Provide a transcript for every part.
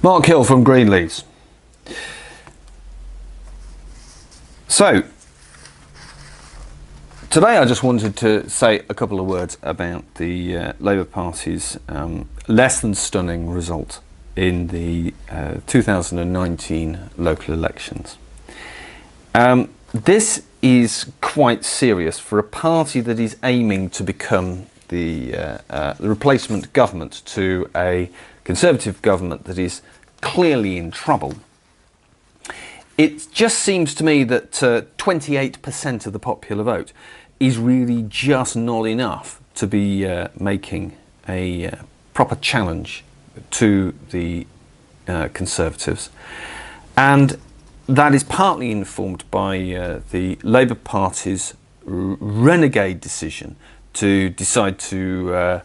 Mark Hill from Greenleafs. So, today I just wanted to say a couple of words about the Labour Party's less than stunning result in the 2019 local elections. This is quite serious for a party that is aiming to become the replacement government to a Conservative government that is clearly in trouble. It just seems to me that 28% of the popular vote is really just not enough to be making a proper challenge to the Conservatives. And that is partly informed by the Labour Party's renegade decision to decide to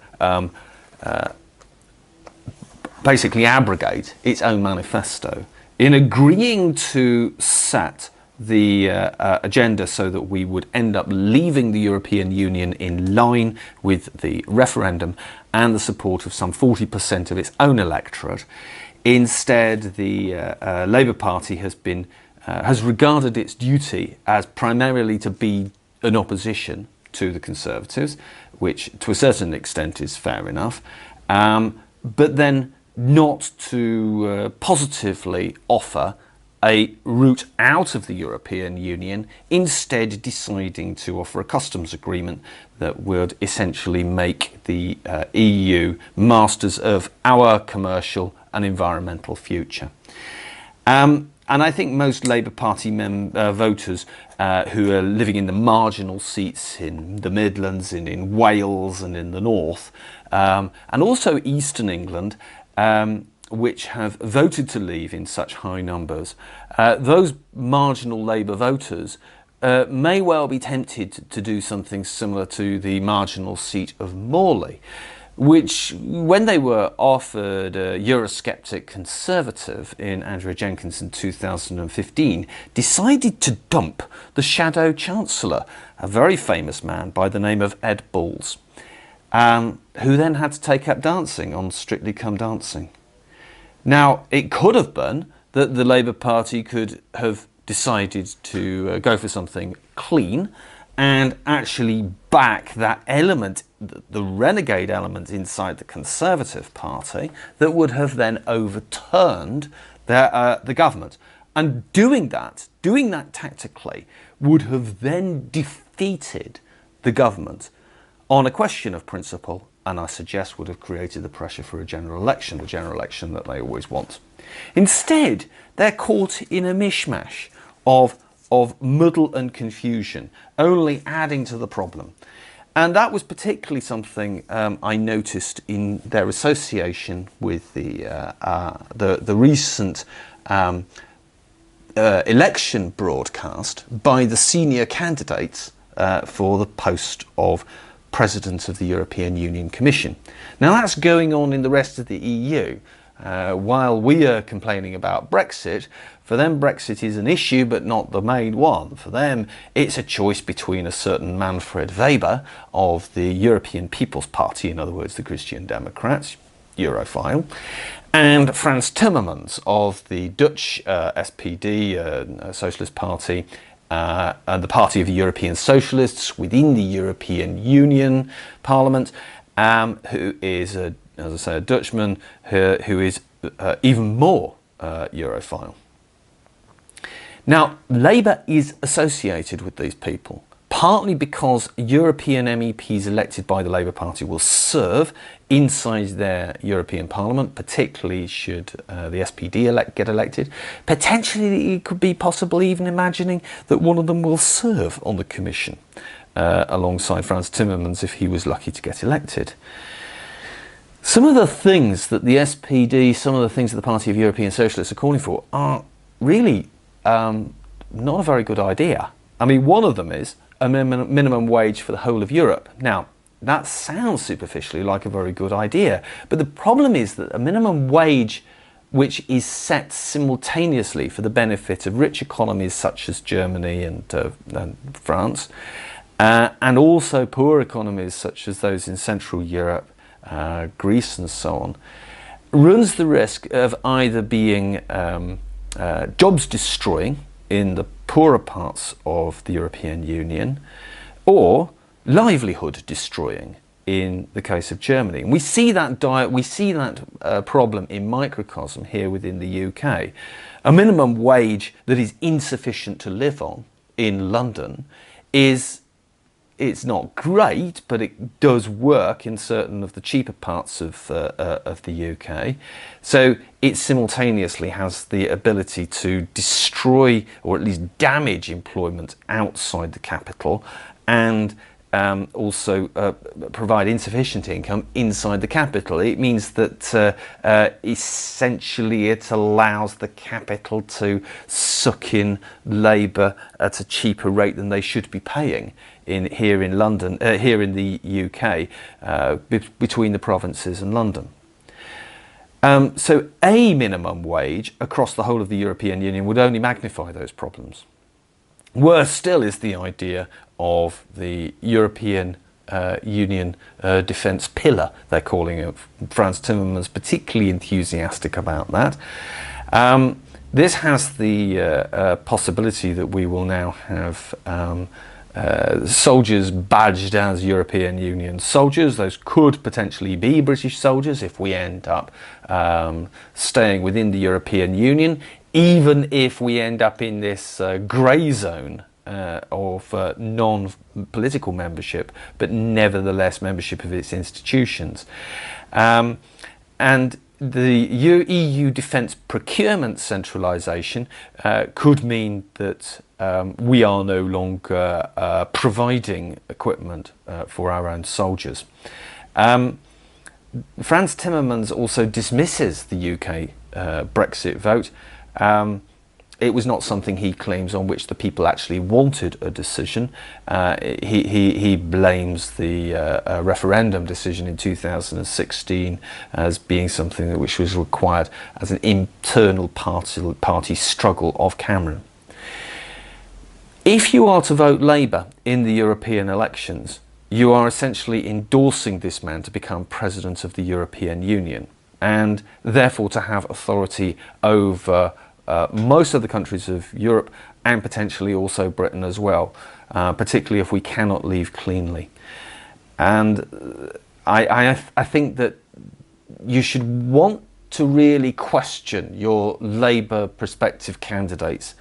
basically abrogate its own manifesto in agreeing to set the agenda so that we would end up leaving the European Union in line with the referendum and the support of some 40% of its own electorate. Instead, the Labour Party has regarded its duty as primarily to be an opposition to the Conservatives, which to a certain extent is fair enough, but then not to positively offer a route out of the European Union, instead deciding to offer a customs agreement that would essentially make the EU masters of our commercial and environmental future. And I think most Labour Party voters who are living in the marginal seats in the Midlands and in Wales and in the North, and also Eastern England, which have voted to leave in such high numbers, those marginal Labour voters may well be tempted to do something similar to the marginal seat of Morley, which, when they were offered a Eurosceptic Conservative in Andrea Jenkyns in 2015, decided to dump the Shadow Chancellor, a very famous man by the name of Ed Balls, who then had to take up dancing on Strictly Come Dancing. Now, it could have been that the Labour Party could have decided to go for something clean and actually back that element, the renegade element inside the Conservative Party, that would have then overturned the government. And doing that tactically, would have then defeated the government on a question of principle, and I suggest would have created the pressure for a general election, the general election that they always want. Instead, they're caught in a mishmash of muddle and confusion, only adding to the problem. And that was particularly something I noticed in their association with the recent election broadcast by the senior candidates for the post of President of the European Union Commission. Now, that's going on in the rest of the EU. While we are complaining about Brexit, for them Brexit is an issue but not the main one. For them it's a choice between a certain Manfred Weber of the European People's Party, in other words the Christian Democrats, Europhile, and Frans Timmermans of the Dutch SPD, Socialist Party, and the Party of the European Socialists within the European Union Parliament, who is, as I say, a Dutchman who is even more Europhile. Now, Labour is associated with these people, partly because European MEPs elected by the Labour Party will serve inside their European Parliament, particularly should the SPD get elected. Potentially, it could be possible even imagining that one of them will serve on the Commission alongside Frans Timmermans if he was lucky to get elected. Some of the things that the SPD, some of the things that the Party of European Socialists are calling for are really not a very good idea. I mean, one of them is a minimum wage for the whole of Europe. Now, that sounds superficially like a very good idea, but the problem is that a minimum wage which is set simultaneously for the benefit of rich economies such as Germany and France, and also poor economies such as those in Central Europe, Greece and so runs the risk of either being jobs destroying in the poorer parts of the European Union, or livelihood destroying in the case of Germany. And we see that problem in microcosm here within the UK. A minimum wage that is insufficient to live on in London it's not great, but it does work in certain of the cheaper parts of the UK. So it simultaneously has the ability to destroy or at least damage employment outside the capital, and also provide insufficient income inside the capital. It means that essentially it allows the capital to suck in labour at a cheaper rate than they should be paying here in London, here in the UK, between the provinces and London. So a minimum wage across the whole of the European Union would only magnify those problems. Worse still is the idea of the European Union defence pillar, they're calling it. Frans Timmermans particularly enthusiastic about that. This has the possibility that we will now have soldiers badged as European Union soldiers. Those could potentially be British soldiers if we end up staying within the European Union, even if we end up in this grey zone of non-political membership, but nevertheless membership of its institutions. And the EU defence procurement centralisation could mean that we are no longer providing equipment for our own soldiers. Frans Timmermans also dismisses the UK Brexit vote. It was not something he claims on which the people actually wanted a decision. He blames the referendum decision in 2016 as being something which was required as an internal party struggle of Cameron. If you are to vote Labour in the European elections, you are essentially endorsing this man to become President of the European Union, and therefore to have authority over most of the countries of Europe, and potentially also Britain as well, particularly if we cannot leave cleanly. And I think that you should want to really question your Labour prospective candidates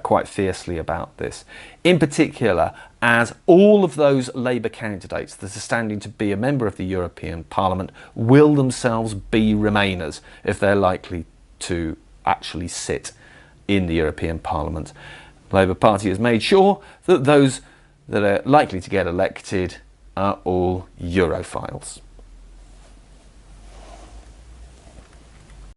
quite fiercely about this. In particular, as all of those Labour candidates that are standing to be a member of the European Parliament will themselves be Remainers if they're likely to actually sit in the European Parliament. The Labour Party has made sure that those that are likely to get elected are all Europhiles.